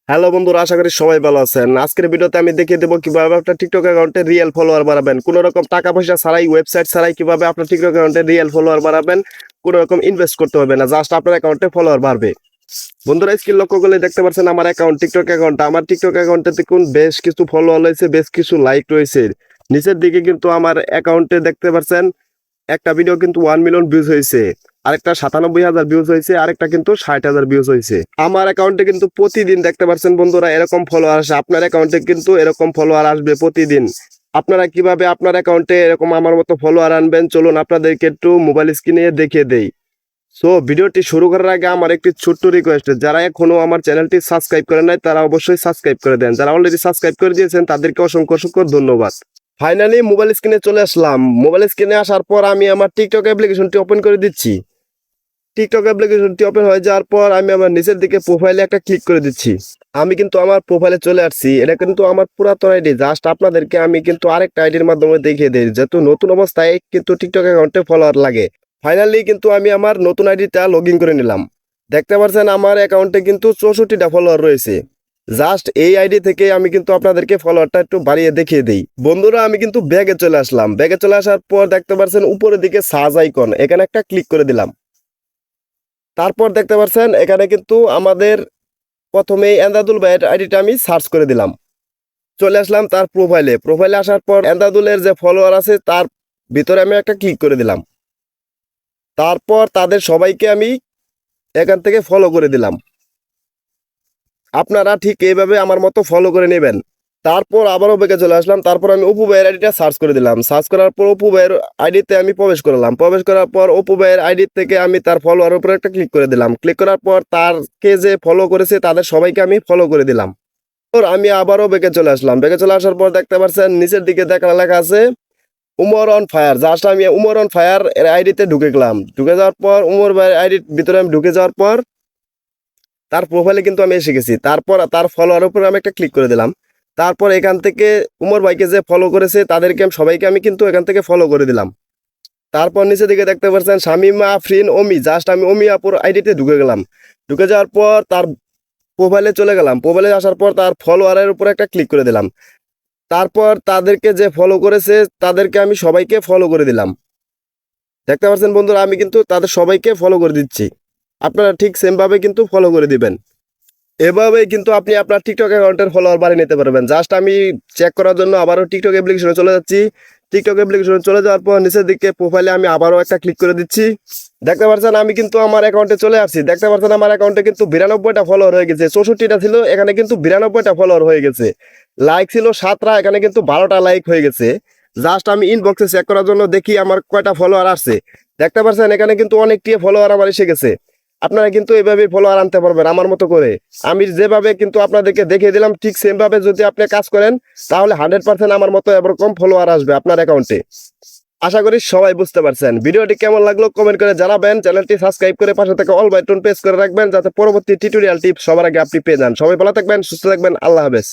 Hello বন্ধুরা, আশা করি সবাই ভালো আছেন। আজকের ভিডিওতে আমি দেখিয়ে দেবো কিভাবে আপনার টিকটক অ্যাকাউন্টে রিয়েল ফলোয়ার বাড়াবেন। কোনো রকম টাকা পয়সা ছাড়াই, ওয়েবসাইট ছাড়াই কিভাবে আপনার টিকটক অ্যাকাউন্টে রিয়েল ফলোয়ার বাড়াবেন। কোনো রকম ইনভেস্ট করতে হবে না, জাস্ট আপনার অ্যাকাউন্টে ফলোয়ার বাড়বে। বন্ধুরা, স্ক্রিন লক্ষ্য করলে দেখতে পাচ্ছেন আমার অ্যাকাউন্ট, টিকটক অ্যাকাউন্ট। আমার টিকটক অ্যাকাউন্টে দেখুন বেশ কিছু ফলোয়ার রয়েছে, বেশ কিছু লাইক রয়েছে। নিচের দিকে কিন্তু আমার অ্যাকাউন্টে দেখতে পাচ্ছেন একটা ভিডিও কিন্তু 1 মিলিয়ন ভিউজ হয়েছে, আরেকটা 97,000 ভিউজ হয়েছে, আরেকটা কিন্তু 60,000 ভিউজ হয়েছে। আমার অ্যাকাউন্টে কিন্তু প্রতিদিন দেখতে পাচ্ছেন বন্ধুরা এরকম ফলোয়ার আসে। আপনার অ্যাকাউন্টে কিন্তু এরকম ফলোয়ার আসবে প্রতিদিন। আপনারা কিভাবে আপনার অ্যাকাউন্টে এরকম আমার মতো ফলোয়ার আনবেন, চলুন আপনাদেরকে একটু মোবাইল স্ক্রিনে দেখিয়ে দেই। সো ভিডিওটি শুরু করার আগে আমার একটি ছোট্ট রিকোয়েস্ট, যারা এখনো আমার চ্যানেলটি সাবস্ক্রাইব করে নাই তারা অবশ্যই সাবস্ক্রাইব করে দেন। যারা অলরেডি সাবস্ক্রাইব করে দিয়েছেন তাদেরকে অসংখ্য অসংখ্য ধন্যবাদ। ফাইনালি মোবাইল স্ক্রিনে চলে আসলাম। মোবাইল স্ক্রিনে আসার পর আমি আমার টিকটক অ্যাপ্লিকেশনটি ওপেন করে দিচ্ছি। টিকটক অ্যাপ্লিকেশনটি ওপেন হয়ে যাওয়ার পর আমি আমার নিচের দিকে প্রোফাইলে একটা ক্লিক করে দিচ্ছি। আমি কিন্তু আমার প্রোফাইলে চলে আসছি। এটা কিন্তু আমার পুরাতন আইডি, জাস্ট আপনাদেরকে আমি কিন্তু আরেকটা আইডির মাধ্যমে দেখিয়ে দিই, যেহেতু নতুন অবস্থায় কিন্তু টিকটক অ্যাকাউন্টে ফলোয়ার লাগে। ফাইনালি কিন্তু আমি আমার নতুন আইডিটা লগ ইন করে নিলাম। দেখতে পাচ্ছেন আমার অ্যাকাউন্টে কিন্তু 64টা ফলোয়ার রয়েছে। জাস্ট এই আইডি থেকে আমি কিন্তু আপনাদেরকে ফলোয়ারটা একটু বাড়িয়ে দেখিয়ে দিই। বন্ধুরা, আমি কিন্তু ব্যাগে চলে আসলাম। ব্যাগে চলে আসার পর দেখতে পাচ্ছেন উপরের দিকে সার্চ আইকন, এখানে একটা ক্লিক করে দিলাম। তারপর দেখতে পাচ্ছেন এখানে কিন্তু আমাদের প্রথমেই এন্দাদুল ভাইয়ের আইডিটা আমি সার্চ করে দিলাম। চলে আসলাম তার প্রোফাইলে আসার পর এন্দাদুলের যে ফলোয়ার আছে তার ভিতরে আমি একটা ক্লিক করে দিলাম। তারপর তাদের সবাইকে আমি এখান থেকে ফলো করে দিলাম। আপনারা ঠিক এইভাবে আমার মতো ফলো করে নেবেন। তারপর আবারও ব্যাগে চলে আসলাম। তারপর আমি অপু ভাইয়ের আইডিটা সার্চ করে দিলাম। সার্চ করার পর অপু ভাইয়ের আইডিতে আমি প্রবেশ করলাম। প্রবেশ করার পর অপু ভাইয়ের আইডি থেকে আমি তার ফলোয়ার উপরে একটা ক্লিক করে দিলাম। ক্লিক করার পর তারকে যে ফলো করেছে তাদের সবাইকে আমি ফলো করে দিলাম। আমি আবারও ব্যাগে চলে আসলাম। ব্যাগে চলে আসার পর দেখতে পাচ্ছেন নিচের দিকে লেখা আছে উমর অন ফায়ার। জাস্ট আমি উমর অন ফায়ার এর আইডিতে ঢুকে গেলাম। ঢুকে যাওয়ার পর উমর ভাইয়ের আইডির ভিতরে আমি ঢুকে যাওয়ার পর তার প্রোফাইলে কিন্তু আমি এসে গেছি। তারপর তার ফলোয়ার উপরে আমি একটা ক্লিক করে দিলাম। তারপর এখান থেকে উমর ভাইকে যে ফলো করেছে তাদেরকে সবাইকে আমি কিন্তু এখান থেকে ফলো করে দিলাম। তারপর নিচে দিকে দেখতে পাচ্ছেন শামিমা আফরিন অমি। জাস্ট আমি অমি আপুর আইডিতে ঢুকে গেলাম। ঢুকে যাওয়ার পর তার প্রোফাইলে চলে গেলাম। প্রোফাইলে আসার পর তার ফলোয়ারের উপরে একটা ক্লিক করে দিলাম। তারপর তাদেরকে যে ফলো করেছে তাদেরকে আমি সবাইকে ফলো করে দিলাম। দেখতে পাচ্ছেন বন্ধুরা, আমি কিন্তু তাদের সবাইকে ফলো করে দিচ্ছি। আপনারা ঠিক সেমভাবে কিন্তু ফলো করে দিবেন। এভাবেই কিন্তু আপনি আপনার টিকটক অ্যাকাউন্টের ফলোয়ার বাড়িয়ে নিতে পারবেন। জাস্ট আমি চেক করার জন্য আবারও টিকটক অ্যাপ্লিকেশনে চলে যাচ্ছি। টিকটক অ্যাপ্লিকেশনে চলে যাওয়ার পর নিচের দিকে প্রোফাইলে আমি আবারও একটা ক্লিক করে দিচ্ছি। দেখতে পাচ্ছেন আমি কিন্তু আমার অ্যাকাউন্টে চলে আসছি। দেখতে পাচ্ছেন আমার অ্যাকাউন্টে কিন্তু 92টা ফলোয়ার হয়ে গেছে। 64টা ছিল, এখানে কিন্তু 92টা ফলোয়ার হয়ে গেছে। লাইক ছিল 7টা, এখানে কিন্তু 12টা লাইক হয়ে গেছে। জাস্ট আমি ইনবক্সে চেক করার জন্য দেখি আমার কয়টা ফলোয়ার আসছে। দেখতে পাচ্ছেন এখানে কিন্তু অনেকটি ফলোয়ার আমার এসে গেছে। আপনারা কিন্তু এইভাবে ফলোয়ার আনতে পারবেন আমার মতো করে। আমি যেভাবে কিন্তু আপনাদেরকে দেখিয়ে দিলাম ঠিক সেম ভাবে যদি আপনি কাজ করেন তাহলে 100% আমার মতো এরকম ফলোয়ার আসবে আপনার অ্যাকাউন্টে। আশা করি সবাই বুঝতে পারছেন। ভিডিওটি কেমন লাগলো কমেন্ট করে জানাবেন। চ্যানেলটি সাবস্ক্রাইব করে পাশে থেকে অল বাটন প্রেস করে রাখবেন, যাতে পরবর্তী টিউটোরিয়াল টিপস সবার আগে আপনি পেয়ে যান। সবাই ভালো থাকবেন, সুস্থ থাকবেন। আল্লাহ হাফেজ।